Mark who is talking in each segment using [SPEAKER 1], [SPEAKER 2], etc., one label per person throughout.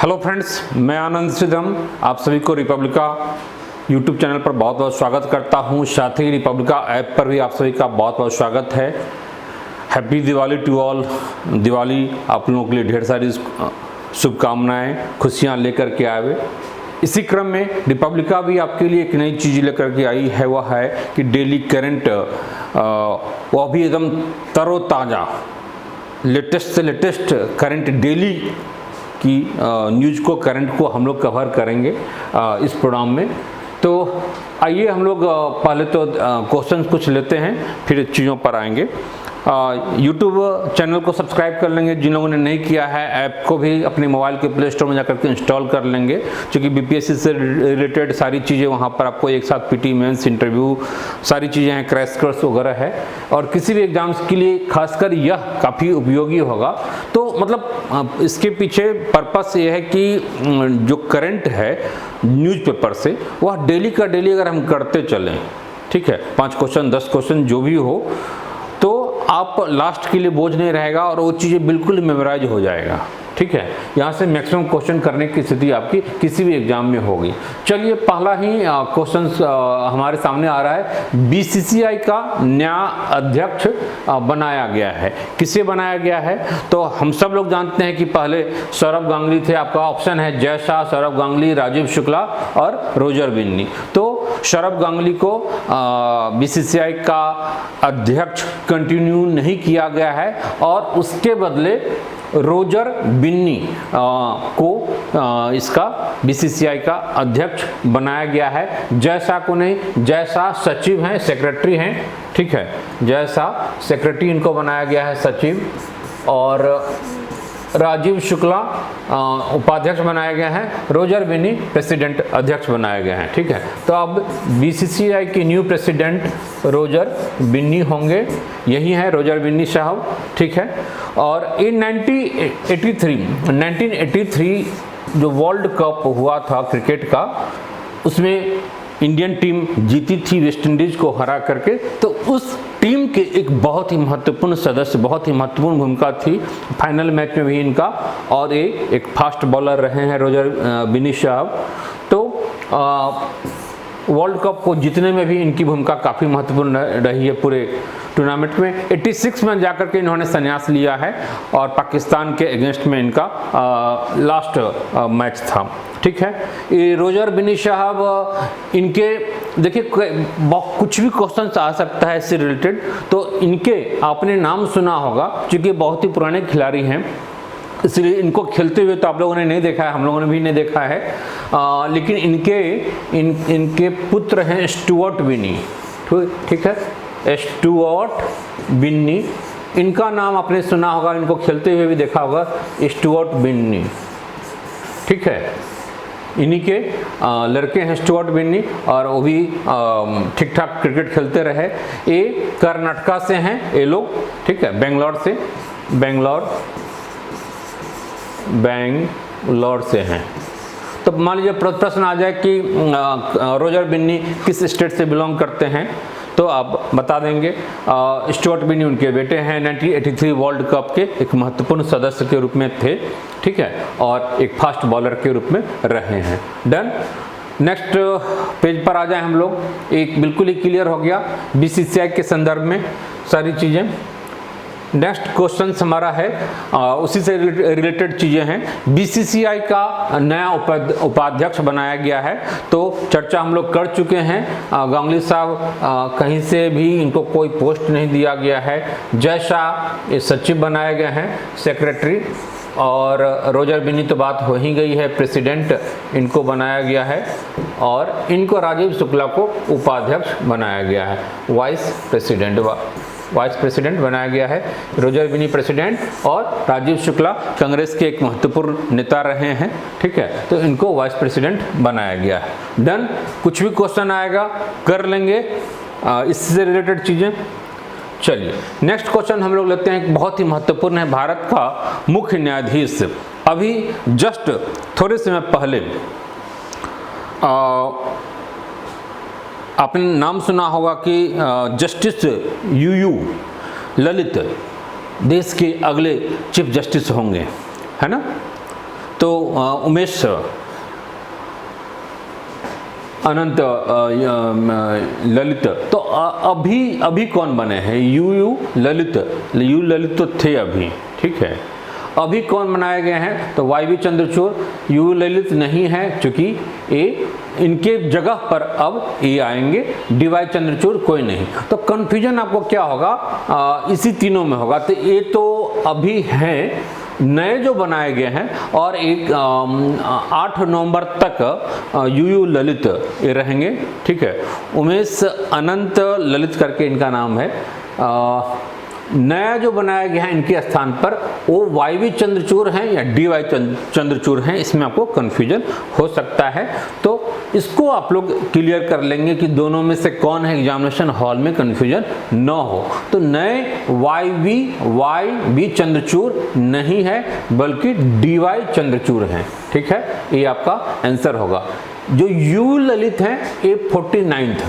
[SPEAKER 1] Hello friends, मैं आनंद श्रीधम आप सभी को रिपब्लिका यूट्यूब चैनल पर बहुत बहुत स्वागत करता हूं। साथ ही रिपब्लिका ऐप पर भी आप सभी का बहुत बहुत स्वागत है। Happy Diwali to all. Diwali आप लोगों के लिए ढेर सारी शुभकामनाएं, खुशियां लेकर के आए। इसी क्रम में रिपब्लिका भी आपके लिए एक नई चीज़ लेकर के आई है, वह है कि डेली करंट, वह भी एकदम तरोताज़ा लेटेस्ट से लेटेस्ट करंट डेली की न्यूज़ को, करंट को हम लोग कवर करेंगे इस प्रोग्राम में। तो आइए हम लोग पहले तो क्वेश्चन कुछ लेते हैं, फिर चीज़ों पर आएंगे। यूट्यूब चैनल को सब्सक्राइब कर लेंगे जिन लोगों ने नहीं किया है। ऐप को भी अपने मोबाइल के प्ले स्टोर में जाकर के इंस्टॉल कर लेंगे, क्योंकि बीपीएससी से रिलेटेड सारी चीज़ें वहाँ पर आपको एक साथ पीटी मेंस इंटरव्यू सारी चीज़ें हैं, क्रैश कोर्स वगैरह है, और किसी भी एग्जाम्स के लिए खासकर यह काफ़ी उपयोगी होगा। तो मतलब इसके पीछे पर्पस ये है कि जो करंट है न्यूज़पेपर से, वह डेली का डेली अगर हम करते चलें, ठीक है, 5 क्वेश्चन 10 क्वेश्चन जो भी हो, तो आप लास्ट के लिए बोझ नहीं रहेगा और वो चीज़ें बिल्कुल मेमोराइज हो जाएगा। ठीक है, यहाँ से मैक्सिमम क्वेश्चन करने की स्थिति आपकी किसी भी एग्जाम में होगी। चलिए, पहला ही क्वेश्चन हमारे सामने आ रहा है। बीसीसीआई का नया अध्यक्ष बनाया गया है। किसे बनाया गया है? तो हम सब लोग जानते हैं कि पहले सौरभ गांगुली थे। आपका ऑप्शन है जय शाह, सौरभ गांगुली, राजीव शुक्ला और रोजर बिन्नी। तो सौरभ गांगुली को बीसीसीआई का अध्यक्ष कंटिन्यू नहीं किया गया है और उसके बदले रोजर बिन्नी को इसका बीसीसीआई का अध्यक्ष बनाया गया है। जय शाह को नहीं, जय शाह सचिव हैं, सेक्रेटरी हैं। ठीक है, जय शाह सेक्रेटरी इनको बनाया गया है, सचिव, और राजीव शुक्ला उपाध्यक्ष बनाया गया है, रोजर बिन्नी प्रेसिडेंट अध्यक्ष बनाया गया है। ठीक है, तो अब बीसीसीआई के न्यू प्रेसिडेंट रोजर बिन्नी होंगे, यही है रोजर बिन्नी साहब। ठीक है, और इन 1983 जो वर्ल्ड कप हुआ था क्रिकेट का, उसमें इंडियन टीम जीती थी वेस्ट इंडीज को हरा करके। तो उस टीम के एक बहुत ही महत्वपूर्ण सदस्य, बहुत ही महत्वपूर्ण भूमिका थी फाइनल मैच में भी इनका, और ये एक फास्ट बॉलर रहे हैं रोजर बिन्नी साहब। तो वर्ल्ड कप को जीतने में भी इनकी भूमिका काफ़ी महत्वपूर्ण रही है पूरे टूर्नामेंट में। 86 में जाकर के इन्होंने संन्यास लिया है और पाकिस्तान के अगेंस्ट में इनका लास्ट मैच था। ठीक है, ये रोजर बिन्नी साहब, इनके देखिए कुछ भी क्वेश्चन आ सकता है इससे रिलेटेड, तो इनके आपने नाम सुना होगा, क्योंकि बहुत ही पुराने खिलाड़ी हैं, इसलिए इनको खेलते हुए तो आप लोगों ने नहीं देखा है, हम लोगों ने भी नहीं देखा है, लेकिन इनके पुत्र हैं स्टुअर्ट बिन्नी। ठीक है, स्टुअर्ट बिन्नी, इनका नाम आपने सुना होगा, इनको खेलते हुए भी देखा होगा, स्टुअर्ट बिन्नी। ठीक है, इन्हीं के लड़के हैं स्टुअर्ट बिन्नी, और वो भी ठीक ठाक क्रिकेट खेलते रहे। ये कर्नाटका से हैं ये लोग। ठीक है, बेंगलोर से हैं। तो मान लीजिए प्रश्न आ जाए कि रोजर बिन्नी किस स्टेट से बिलोंग करते हैं, तो आप बता देंगे। स्टुअर्ट बिन्नी उनके बेटे हैं, 1983 वर्ल्ड कप के एक महत्वपूर्ण सदस्य के रूप में थे। ठीक है, और एक फास्ट बॉलर के रूप में रहे हैं। डन। नेक्स्ट पेज पर आ जाए हम लोग। एक बिल्कुल ही क्लियर हो गया बीसीसीआई के संदर्भ में सारी चीज़ें। नेक्स्ट क्वेश्चन हमारा है, उसी से रिलेटेड चीज़ें हैं। बीसीसीआई का नया उपाध्यक्ष बनाया गया है, तो चर्चा हम लोग कर चुके हैं। गांगुली साहब कहीं से भी इनको कोई पोस्ट नहीं दिया गया है। जय शाह ये सचिव बनाए गए हैं, सेक्रेटरी, और रोजर बिन्नी तो बात हो ही गई है, प्रेसिडेंट इनको बनाया गया है, और इनको राजीव शुक्ला को उपाध्यक्ष बनाया गया है, वाइस प्रेसिडेंट बनाया गया है। रोजर बिन्नी प्रेसिडेंट और राजीव शुक्ला कांग्रेस के एक महत्वपूर्ण नेता रहे हैं। ठीक है, तो इनको वाइस प्रेसिडेंट बनाया गया है। डन। कुछ भी क्वेश्चन आएगा कर लेंगे इससे रिलेटेड चीज़ें। चलिए, नेक्स्ट क्वेश्चन हम लोग लेते हैं, बहुत ही महत्वपूर्ण है। भारत का मुख्य न्यायाधीश अभी जस्ट थोड़े समय पहले आपने नाम सुना होगा कि जस्टिस यूयू ललित देश के अगले चीफ जस्टिस होंगे, है ना। तो उमेश अनंत ललित, तो अभी कौन बने हैं? यू ललित तो थे अभी, ठीक है। अभी कौन बनाए गए हैं? तो Y V Chandrachud, U Lalit नहीं है क्योंकि ए, इनके जगह पर अब ए आएंगे, डी वाई चंद्रचूड़ कोई नहीं। तो कंफ्यूजन आपको क्या होगा? इसी तीनों में होगा। तो ए तो अभी हैं, नए जो बनाए गए हैं, और एक 8 नवंबर तक यू ललित ये रहेंगे, ठीक है। उमेश अनंत ललित करके इनका नाम है। नया जो बनाया गया है इनके स्थान पर वो वाई वी चंद्रचूड़ हैं या डी वाई चंद्रचूड़ हैं, इसमें आपको कन्फ्यूजन हो सकता है। तो इसको आप लोग क्लियर कर लेंगे कि दोनों में से कौन है, एग्जामिनेशन हॉल में कन्फ्यूजन न हो। तो नए वाई वी चंद्रचूड़ नहीं है बल्कि डी वाई चंद्रचूड़ हैं, ठीक है। ये आपका आंसर होगा। जो यू ललित हैं ये 49th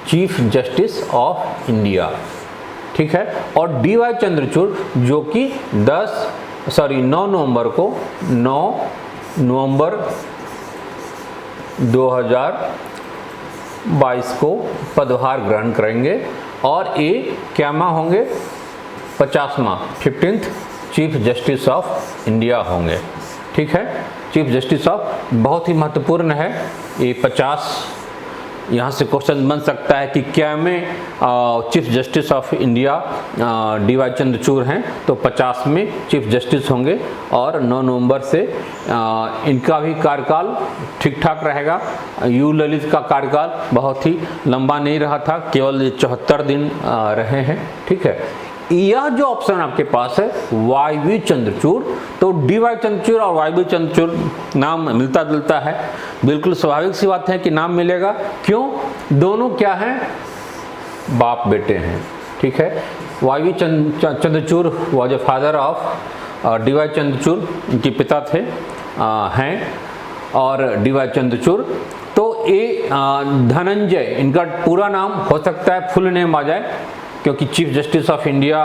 [SPEAKER 1] chief justice of India, ठीक है। और डी वाई चंद्रचूड़ जो कि 9 नवंबर 2022 को पदभार ग्रहण करेंगे, और ये क्या माह होंगे? 50वां 15th chief justice of India होंगे, ठीक है। चीफ जस्टिस ऑफ बहुत ही महत्वपूर्ण है ये 50। यहाँ से क्वेश्चन बन सकता है कि क्या में chief justice of India D Y Chandrachud हैं, तो 50 में चीफ जस्टिस होंगे, और 9 नवंबर से इनका भी कार्यकाल ठीक ठाक रहेगा। यू ललित का कार्यकाल बहुत ही लंबा नहीं रहा था, केवल 74 दिन रहे हैं, ठीक है। यह जो ऑप्शन आपके पास है वाई वी चंद्रचूड़, तो डी वाई चंद्रचूड़ और वाई वी चंद्रचूड़ नाम मिलता जुलता है, बिल्कुल स्वाभाविक सी बात है कि नाम मिलेगा। क्यों? दोनों क्या हैं? बाप बेटे हैं, ठीक है। Y V Chandrachud was a father of D Y Chandrachud, इनके पिता थे हैं, और डी वाई चंद्रचूड़। तो ये धनंजय इनका पूरा नाम हो सकता है, फुल नेम आ जाए, क्योंकि चीफ जस्टिस ऑफ इंडिया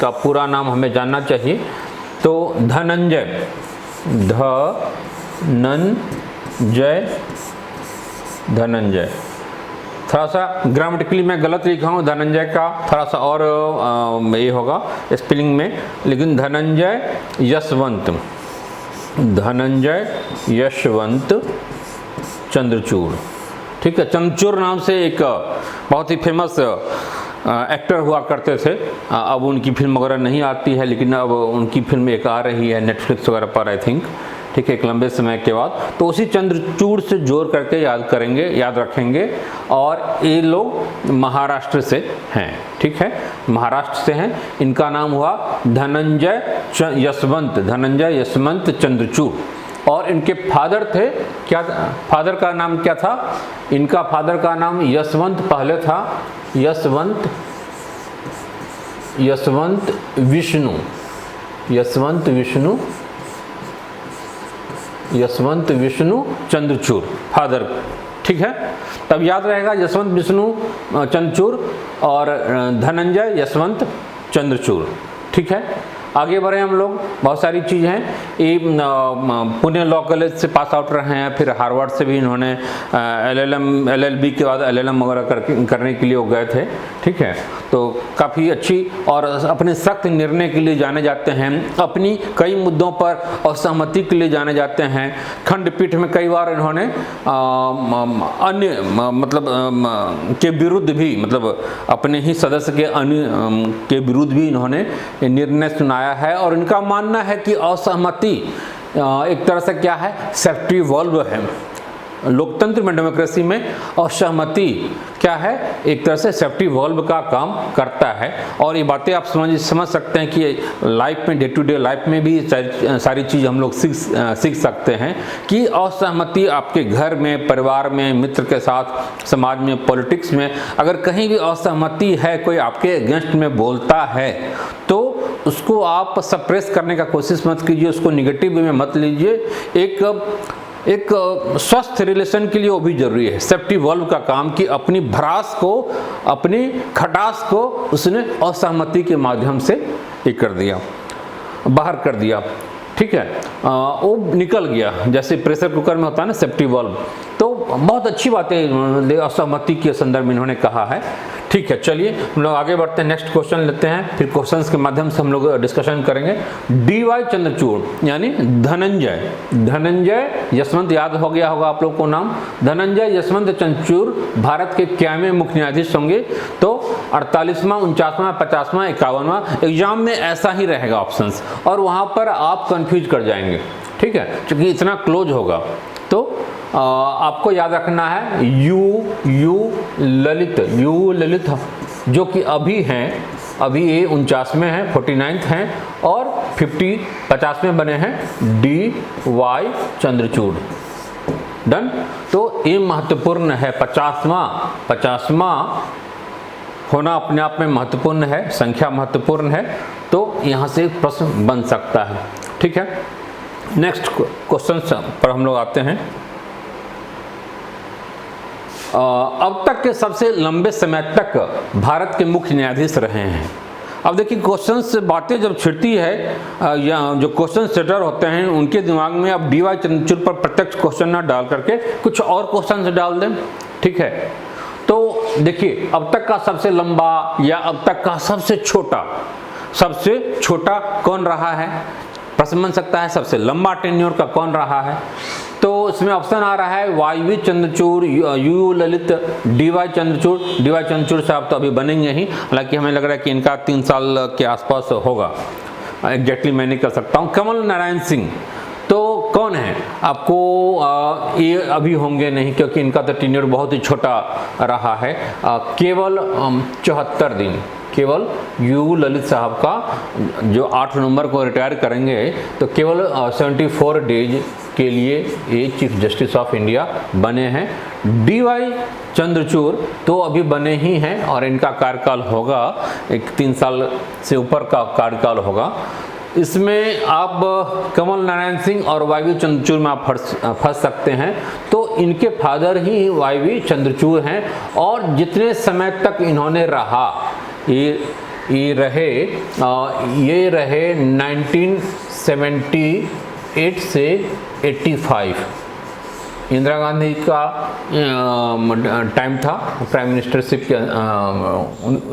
[SPEAKER 1] का पूरा नाम हमें जानना चाहिए। तो धनंजय थोड़ा सा ग्रामेटिकली मैं गलत लिखा हूँ, धनंजय का थोड़ा सा और ये होगा स्पेलिंग में, लेकिन धनंजय यशवंत चंद्रचूड़, ठीक है। चंद्रचूड़ नाम से एक बहुत ही फेमस एक्टर हुआ करते थे। अब उनकी फिल्म वगैरह नहीं आती है, लेकिन अब उनकी फिल्म एक आ रही है नेटफ्लिक्स वगैरह पर, आई थिंक, ठीक है, एक लंबे समय के बाद। तो उसी चंद्रचूड़ से जोड़ करके याद रखेंगे। और ये लोग महाराष्ट्र से हैं, ठीक है, महाराष्ट्र से हैं। इनका नाम हुआ धनंजय यशवंत चंद्रचूड़। और इनके फादर थे, क्या फादर का नाम क्या था? इनका फादर का नाम यशवंत पहले था, यशवंत विष्णु चंद्रचूड़ फादर, ठीक है। तब याद रहेगा यशवंत विष्णु चंद्रचूड़ और धनंजय यशवंत चंद्रचूड़, ठीक है। आगे बढ़े हम लोग, बहुत सारी चीज़ें हैं। ये पुणे लॉ कॉलेज से पास आउट रहे हैं, फिर हार्वर्ड से भी इन्होंने LLB के बाद LLM वगैरह करने के लिए वो गए थे, ठीक है। तो काफ़ी अच्छी और अपने सख्त निर्णय के लिए जाने जाते हैं, अपनी कई मुद्दों पर असहमति के लिए जाने जाते हैं। खंडपीठ में कई बार इन्होंने अन्य के विरुद्ध भी, अपने ही सदस्य के विरुद्ध भी इन्होंने निर्णय सुनाया है। और इनका मानना है कि असहमति एक तरह से क्या है, सेफ्टी वॉल्व है। लोकतंत्र में, डेमोक्रेसी में असहमति क्या है, एक तरह से सेफ्टी वॉल्व का काम करता है। और ये बातें आप समझ सकते हैं कि लाइफ में, डे टू डे लाइफ में भी सारी चीज़ हम लोग सीख सकते हैं कि असहमति आपके घर में, परिवार में, मित्र के साथ, समाज में, पॉलिटिक्स में, अगर कहीं भी असहमति है, कोई आपके अगेंस्ट में बोलता है, तो उसको आप सप्रेस करने का कोशिश मत कीजिए, उसको निगेटिव वे में मत लीजिए। एक स्वस्थ रिलेशन के लिए वो भी जरूरी है, सेफ्टी वॉल्व का काम, कि अपनी भड़ास को, अपनी खटास को उसने असहमति के माध्यम से ये कर दिया। बाहर कर दिया, ठीक है, वो निकल गया, जैसे प्रेशर कुकर में होता है ना सेफ्टी वाल्व। तो बहुत अच्छी बातें असहमति के संदर्भ में इन्होंने कहा है। ठीक है, चलिए हम लोग आगे बढ़ते हैं, नेक्स्ट क्वेश्चन लेते हैं, फिर क्वेश्चंस के माध्यम से हम लोग डिस्कशन करेंगे। डी.वाई. चंद्रचूड़ यानी धनंजय यशवंत, याद हो गया होगा आप लोग को नाम, धनंजय यशवंत चंद्रचूड़ भारत के क्यावें मुख्य न्यायाधीश होंगे? तो 48वां, 49वां, 50वां, 51वां। एग्जाम में ऐसा ही रहेगा ऑप्शंस, और वहां पर आप कंफ्यूज कर जाएंगे, ठीक है, क्योंकि इतना क्लोज होगा। तो आपको याद रखना है यू ललित जो कि अभी हैं, अभी ये 49 में है, 49th हैं, और 50 में बने हैं डी.वाई. चंद्रचूड़। डन। तो ये महत्वपूर्ण है, 50वां होना अपने आप में महत्वपूर्ण है, संख्या महत्वपूर्ण है, तो यहाँ से प्रश्न बन सकता है। ठीक है, नेक्स्ट क्वेश्चन पर हम लोग आते हैं। अब तक के सबसे लंबे समय तक भारत के मुख्य न्यायाधीश रहे हैं। अब देखिए क्वेश्चन से बातें जब छिड़ती है, या जो क्वेश्चन सेटर होते हैं उनके दिमाग में अब डी.वाई. चंद्रचूड़ पर प्रत्यक्ष क्वेश्चन ना डाल करके कुछ और क्वेश्चन डाल दें। ठीक है, तो देखिए अब तक का सबसे लंबा या अब तक का सबसे छोटा कौन रहा है, प्रश्न बन सकता है। सबसे लंबा टेन्योर का कौन रहा है? तो इसमें ऑप्शन आ रहा है वाई.वी. Chandrachud, U Lalit, D.Y.. Chandrachud. D.Y.. Chandrachud साहब तो अभी बनेंगे ही, हालांकि हमें लग रहा है कि इनका 3 साल के आसपास होगा, एग्जैक्टली मैं नहीं कर सकता हूँ। कमल नारायण सिंह तो कौन है आपको? ये अभी होंगे नहीं, क्योंकि इनका तो टेन्योर बहुत ही छोटा रहा है, केवल 74 दिन। केवल यू ललित साहब का जो 8 नवंबर को रिटायर करेंगे, तो केवल 74 डेज के लिए ये चीफ जस्टिस ऑफ इंडिया बने हैं। डी.वाई. चंद्रचूड़ तो अभी बने ही हैं, और इनका कार्यकाल होगा 3 साल से ऊपर का कार्यकाल होगा। इसमें आप कमल नारायण सिंह और वाई.वी. चंद्रचूड़ में आप फंस सकते हैं। तो इनके फादर ही वाई.वी. चंद्रचूड़ हैं, और जितने समय तक इन्होंने रहा, ये रहे 1978 से 85। इंदिरा गांधी का टाइम था, प्राइम मिनिस्टरशिप के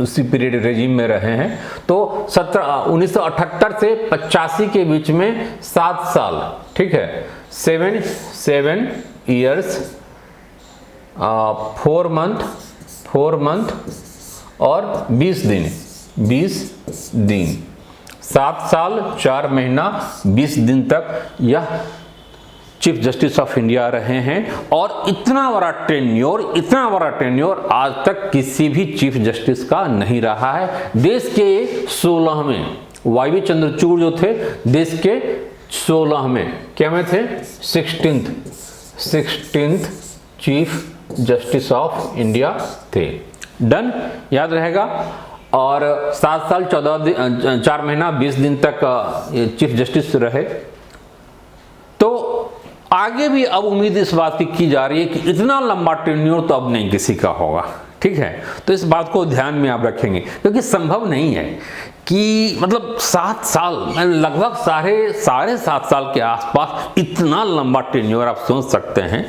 [SPEAKER 1] उसी पीरियड रेजिम में रहे हैं। तो 1978 से 85 के बीच में 7 साल, ठीक है, 7 ईयर्स 4 मंथ और 20 दिन 7 साल 4 महीना 20 दिन तक यह चीफ जस्टिस ऑफ इंडिया रहे हैं। और इतना बड़ा टेन्योर आज तक किसी भी चीफ जस्टिस का नहीं रहा है। देश के 16वें वाई.वी. चंद्रचूड़ जो थे, देश के 16वें क्या में थे, 16th chief justice of India थे। डन, याद रहेगा। और 7 साल 4 महीना 20 दिन तक चीफ जस्टिस रहे। तो आगे भी अब उम्मीद इस बात की जा रही है कि इतना लंबा टेन्योर तो अब नहीं किसी का होगा। ठीक है, तो इस बात को ध्यान में आप रखेंगे, क्योंकि संभव नहीं है कि मतलब 7 साल, लगभग साढ़े 7 साल के आसपास इतना लंबा टेन्योर आप सोच सकते हैं।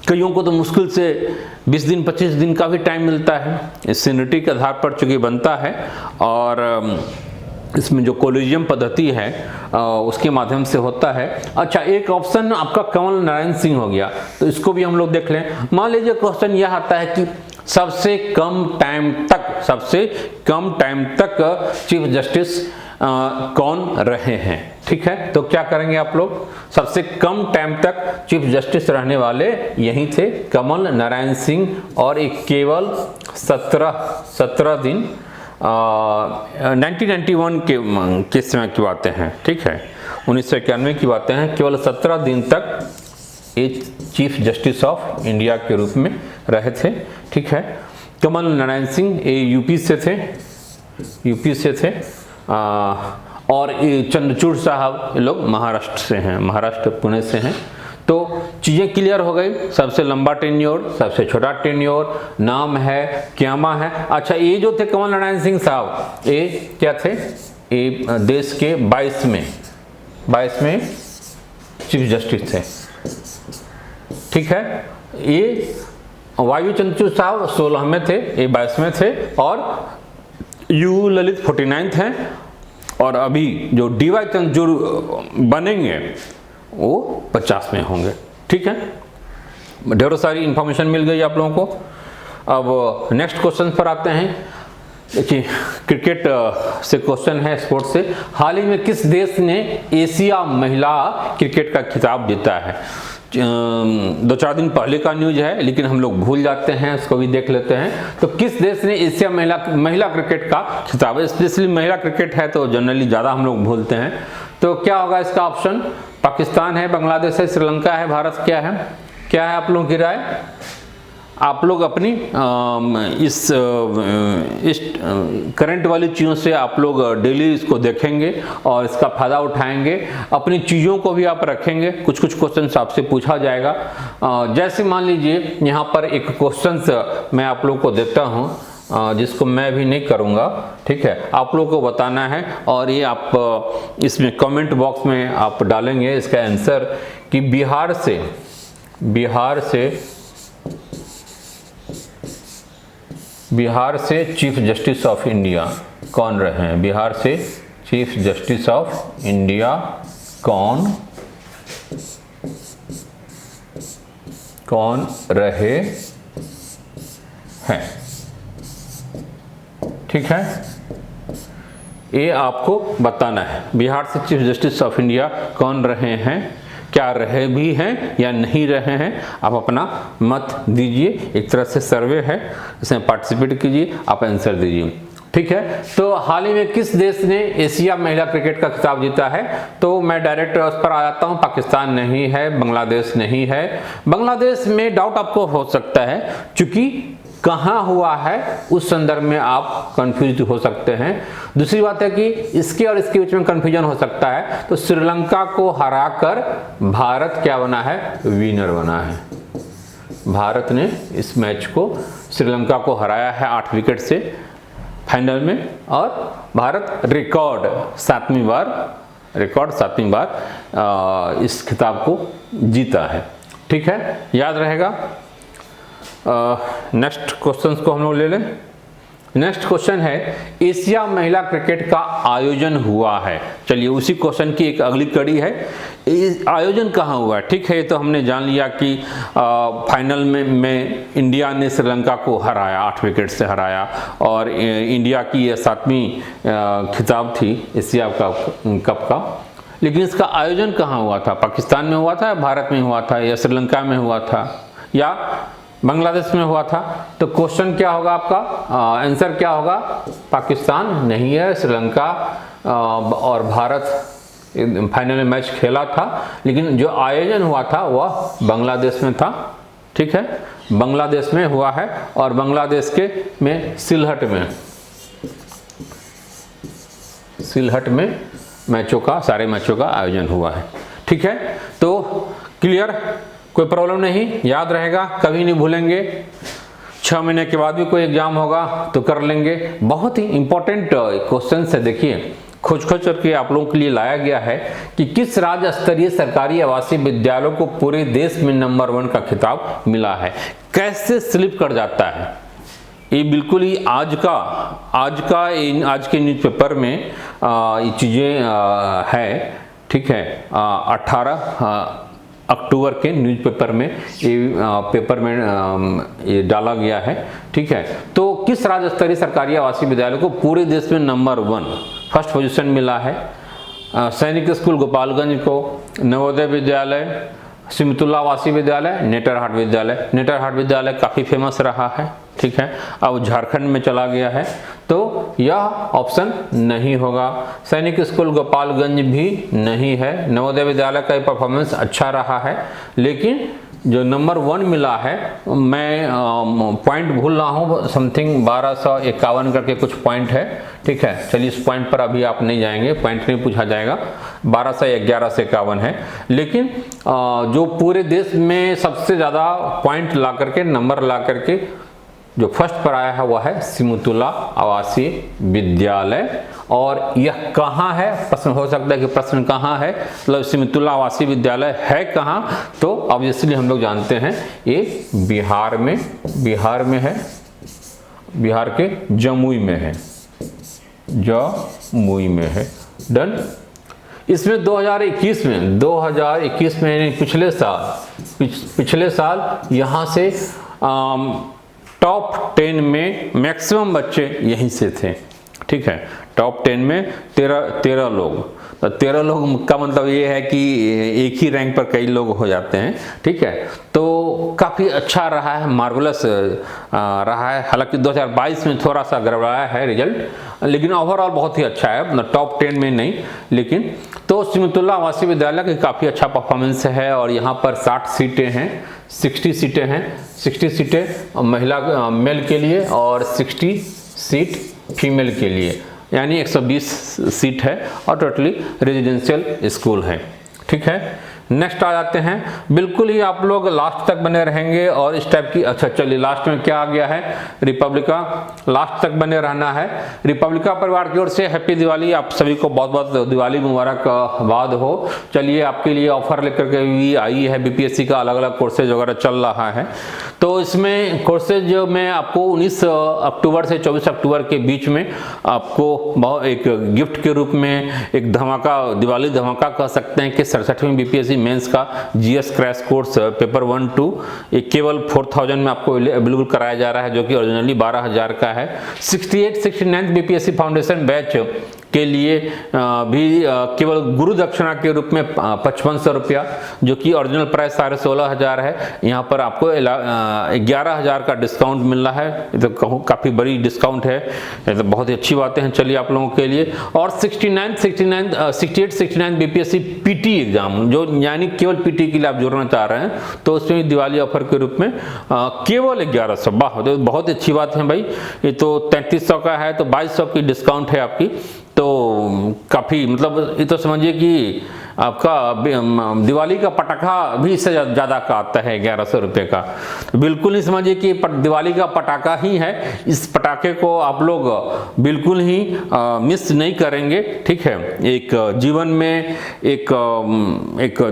[SPEAKER 1] कईयों को तो मुश्किल से 20 दिन 25 दिन का भी टाइम मिलता है, सीनियरिटी के आधार पर चूंकि बनता है। और इसमें जो कोलिजियम पद्धति है उसके माध्यम से होता है। अच्छा, एक ऑप्शन आपका कमल नारायण सिंह हो गया, तो इसको भी हम लोग देख लें। मान लीजिए क्वेश्चन यह आता है कि सबसे कम टाइम तक चीफ जस्टिस कौन रहे हैं। ठीक है, तो क्या करेंगे आप लोग? सबसे कम टाइम तक चीफ जस्टिस रहने वाले यही थे, कमल नारायण सिंह, और एक केवल 17 दिन 1991 के समय की बातें हैं। ठीक है, 1991 की बातें हैं। केवल 17 दिन तक ये चीफ जस्टिस ऑफ इंडिया के रूप में रहे थे। ठीक है, कमल नारायण सिंह ये यूपी से थे, और चंद्रचूड़ साहब ये लोग महाराष्ट्र से हैं, महाराष्ट्र पुणे से हैं। तो चीज़ें क्लियर हो गई, सबसे लंबा टेन्योर, सबसे छोटा टेन्योर, नाम है, क्यामा है। अच्छा, ये जो थे कमल नारायण सिंह साहब, ये क्या थे? देश के 22वें चीफ जस्टिस थे। ठीक है, ये वायु चंद्रचूड़ साहब 16वें थे, ये 22वें थे, और यू ललित 49 हैं, और अभी जो DY चंद्रचूड़ बनेंगे वो 50 में होंगे। ठीक है, ढेरों सारी इंफॉर्मेशन मिल गई आप लोगों को। अब नेक्स्ट क्वेश्चन पर आते हैं। देखिए, क्रिकेट से क्वेश्चन है, स्पोर्ट्स से। हाल ही में किस देश ने एशिया महिला क्रिकेट का खिताब जीता है? 2-4 दिन पहले का न्यूज है, लेकिन हम लोग भूल जाते हैं, उसको भी देख लेते हैं। तो किस देश ने एशिया महिला क्रिकेट का खिताब, स्पेशली महिला क्रिकेट है तो जनरली ज़्यादा हम लोग भूलते हैं। तो क्या होगा इसका ऑप्शन? पाकिस्तान है, बांग्लादेश है, श्रीलंका है, भारत क्या है? क्या है आप लोगों की राय? आप लोग अपनी इस करंट वाली चीज़ों से आप लोग डेली इसको देखेंगे और इसका फ़ायदा उठाएंगे, अपनी चीज़ों को भी आप रखेंगे। कुछ क्वेश्चंस आपसे पूछा जाएगा। जैसे मान लीजिए यहाँ पर एक क्वेश्चंस मैं आप लोग को देता हूँ, जिसको मैं भी नहीं करूँगा। ठीक है, आप लोगों को बताना है, और ये आप इसमें कमेंट बॉक्स में आप डालेंगे इसका आंसर कि बिहार से चीफ जस्टिस ऑफ इंडिया कौन रहे हैं? बिहार से चीफ जस्टिस ऑफ इंडिया कौन रहे हैं? ठीक है, ये आपको बताना है। बिहार से चीफ जस्टिस ऑफ इंडिया कौन रहे हैं, क्या रहे भी हैं या नहीं रहे हैं, आप अपना मत दीजिए। एक तरह से सर्वे है, इसमें पार्टिसिपेट कीजिए, आप आंसर दीजिए। ठीक है, तो हाल ही में किस देश ने एशिया महिला क्रिकेट का खिताब जीता है? तो मैं डायरेक्ट उस पर आ जाता हूं। पाकिस्तान नहीं है, बांग्लादेश नहीं है। बांग्लादेश में डाउट आपको हो सकता है, क्योंकि कहाँ हुआ है उस संदर्भ में आप कंफ्यूज हो सकते हैं। दूसरी बात है कि इसके और इसके बीच में कंफ्यूजन हो सकता है। तो श्रीलंका को हराकर भारत क्या बना है? विनर बना है। भारत ने इस मैच को श्रीलंका को हराया है 8 विकेट से फाइनल में, और भारत रिकॉर्ड 7वीं बार इस खिताब को जीता है। ठीक है, याद रहेगा। नेक्स्ट क्वेश्चन को हम लोग ले लें। नेक्स्ट क्वेश्चन है, एशिया महिला क्रिकेट का आयोजन हुआ है। चलिए, उसी क्वेश्चन की एक अगली कड़ी है, आयोजन कहाँ हुआ है। ठीक है, तो हमने जान लिया कि फाइनल में इंडिया ने श्रीलंका को हराया, 8 विकेट से हराया, और इंडिया की यह 7वीं खिताब थी एशिया कप का। लेकिन इसका आयोजन कहाँ हुआ था? पाकिस्तान में हुआ था, भारत में हुआ था, या श्रीलंका में हुआ था, या बांग्लादेश में हुआ था? तो क्वेश्चन क्या होगा आपका? आंसर क्या होगा? पाकिस्तान नहीं है, श्रीलंका और भारत फाइनल में मैच खेला था, लेकिन जो आयोजन हुआ था वह बांग्लादेश में था। ठीक है, बांग्लादेश में हुआ है, और बांग्लादेश के में सिलहट में सारे मैचों का आयोजन हुआ है। ठीक है, तो क्लियर, कोई प्रॉब्लम नहीं, याद रहेगा, कभी नहीं भूलेंगे। 6 महीने के बाद भी कोई एग्जाम होगा तो कर लेंगे। बहुत ही इंपॉर्टेंट क्वेश्चन है। देखिए, खोज करके आप लोगों के लिए लाया गया है कि किस राज्य स्तरीय सरकारी आवासीय विद्यालयों को पूरे देश में नंबर 1 का खिताब मिला है। कैसे स्लिप कर जाता है ये, बिल्कुल ही आज के न्यूज़पेपर में ये चीज़ें है। ठीक है, 18 अक्टूबर के न्यूज़पेपर में ये डाला गया है। ठीक है, तो किस राज्य स्तरीय सरकारी आवासीय विद्यालय को पूरे देश में नंबर 1 फर्स्ट पोजीशन मिला है? सैनिक स्कूल गोपालगंज को, नवोदय विद्यालय, सिमतुल्ला आवासीय विद्यालय, नेटरहाट विद्यालय काफ़ी फेमस रहा है। ठीक है, अब झारखंड में चला गया है, तो यह ऑप्शन नहीं होगा। सैनिक स्कूल गोपालगंज भी नहीं है। नवोदय विद्यालय का परफॉर्मेंस अच्छा रहा है, लेकिन जो नंबर 1 मिला है, मैं पॉइंट भूल रहा हूँ, समथिंग 1251 करके कुछ पॉइंट है। ठीक है, चलिए इस पॉइंट पर अभी आप नहीं जाएंगे, पॉइंट नहीं पूछा जाएगा। 1211 से 51 है, लेकिन जो पूरे देश में सबसे ज़्यादा पॉइंट ला करके, नंबर ला करके जो फर्स्ट पर आया है वह है सिमुतुल्ला आवासीय विद्यालय, और यह कहाँ है, प्रश्न हो सकता है कि प्रश्न कहाँ है, मतलब सिमतुल्लाह आवासीय विद्यालय है कहाँ, तो ऑब्वियसली हम लोग जानते हैं ये बिहार में है, बिहार के जमुई में है, जमुई में है। डन। इसमें 2021 में यानी पिछले साल यहाँ से टॉप 10 में मैक्सिमम बच्चे यहीं से थे, ठीक है। टॉप 10 में 13 लोग, तो 13 लोग का मतलब ये है कि एक ही रैंक पर कई लोग हो जाते हैं, ठीक है। तो काफ़ी अच्छा रहा है, मार्वलस रहा है। हालांकि 2022 में थोड़ा सा गड़बड़ाया है रिजल्ट, लेकिन ओवरऑल बहुत ही अच्छा है, मतलब टॉप 10 में नहीं, लेकिन तो सिमतुल्लाह आवासीय विद्यालय का काफ़ी अच्छा परफॉर्मेंस है। और यहाँ पर 60 सीटें हैं, 60 सीटें हैं, 60 सीटें मेल के लिए और 60 सीट फीमेल के लिए, यानी 120 सीट है और टोटली रेजिडेंशियल स्कूल है, ठीक है। नेक्स्ट आ जाते हैं, बिल्कुल ही आप लोग लास्ट तक बने रहेंगे और इस टाइप की, अच्छा चलिए लास्ट में क्या आ गया है, रिपब्लिका, लास्ट तक बने रहना है। रिपब्लिका परिवार की ओर से हैप्पी दिवाली, आप सभी को बहुत बहुत दिवाली मुबारकबाद हो। चलिए आपके लिए ऑफर लेकर के भी आई है, बीपीएससी का अलग अलग कोर्सेज वगैरह चल रहा है। तो इसमें कोर्सेज जो मैं आपको 19 अक्टूबर से 24 अक्टूबर के बीच में आपको बहुत एक गिफ्ट के रूप में एक धमाका, दिवाली धमाका कह सकते हैं कि 67वीं बीपीएससी मेंस का जीएस क्रैश कोर्स पेपर 1-2 ये केवल 4000 में आपको अवेलेबल कराया जा रहा है, जो कि ओरिजिनली 12000 का है। 68-69 बीपीएससी फाउंडेशन बैच के लिए भी केवल गुरु दक्षिणा के रूप में 5500 रुपया, जो कि ओरिजिनल प्राइस 16500 है, यहाँ पर आपको 11000 का डिस्काउंट मिल रहा है। ये तो कहूँ काफ़ी बड़ी डिस्काउंट है, ये तो बहुत ही अच्छी बातें हैं। चलिए आप लोगों के लिए, और 68-69 बीपीएससी पीटी एग्जाम, जो यानी केवल पीटी के लिए आप जोड़ना चाह रहे हैं, तो उसमें दिवाली ऑफर के रूप में केवल 1100, वाह, तो बहुत अच्छी बात है भाई। ये तो 3300 का है, तो 2200 की डिस्काउंट है आपकी, तो काफ़ी, मतलब ये तो समझिए कि आपका दिवाली का पटाखा भी इससे ज़्यादा का आता है 1100 रुपये का। तो बिल्कुल ही समझिए कि दिवाली का पटाखा ही है, इस पटाखे को आप लोग बिल्कुल ही मिस नहीं करेंगे, ठीक है। एक जीवन में एक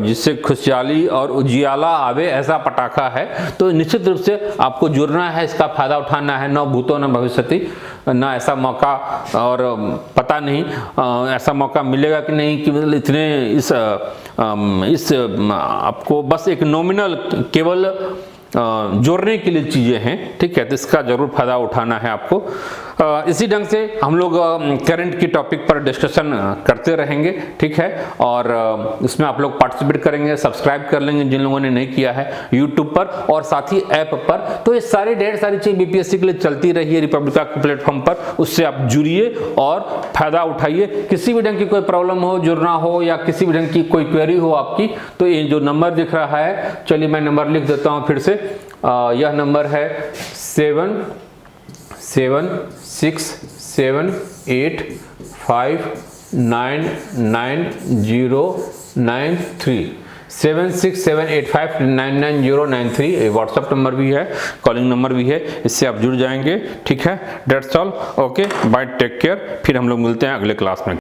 [SPEAKER 1] जिससे खुशहाली और उजियाला आवे ऐसा पटाखा है, तो निश्चित रूप से आपको जुड़ना है, इसका फायदा उठाना है। न भूतो न भविष्यति, ना ऐसा मौका, और पता नहीं ऐसा मौका मिलेगा कि नहीं, कि मतलब इतने इस आपको बस एक नॉमिनल केवल जोड़ने के लिए चीज़ें हैं, ठीक है। तो इसका जरूर फायदा उठाना है आपको। इसी ढंग से हम लोग करंट की टॉपिक पर डिस्कशन करते रहेंगे, ठीक है। और इसमें आप लोग पार्टिसिपेट करेंगे, सब्सक्राइब कर लेंगे जिन लोगों ने नहीं किया है यूट्यूब पर और साथ ही ऐप पर। तो ये सारे ढेर सारी चीज़ बीपीएससी के लिए चलती रही है रिपब्लिका के प्लेटफॉर्म पर, उससे आप जुड़िए और फायदा उठाइए। किसी भी ढंग की कोई प्रॉब्लम हो, जुड़ना हो, या किसी भी ढंग की कोई क्वेरी हो आपकी, तो ये जो नंबर दिख रहा है, चलिए मैं नंबर लिख देता हूँ फिर से। यह नंबर है 7678599093 7678599093 व्हाट्सएप नंबर भी है, कॉलिंग नंबर भी है, इससे आप जुड़ जाएंगे, ठीक है। That's all, okay, bye, take care. फिर हम लोग मिलते हैं अगले क्लास में।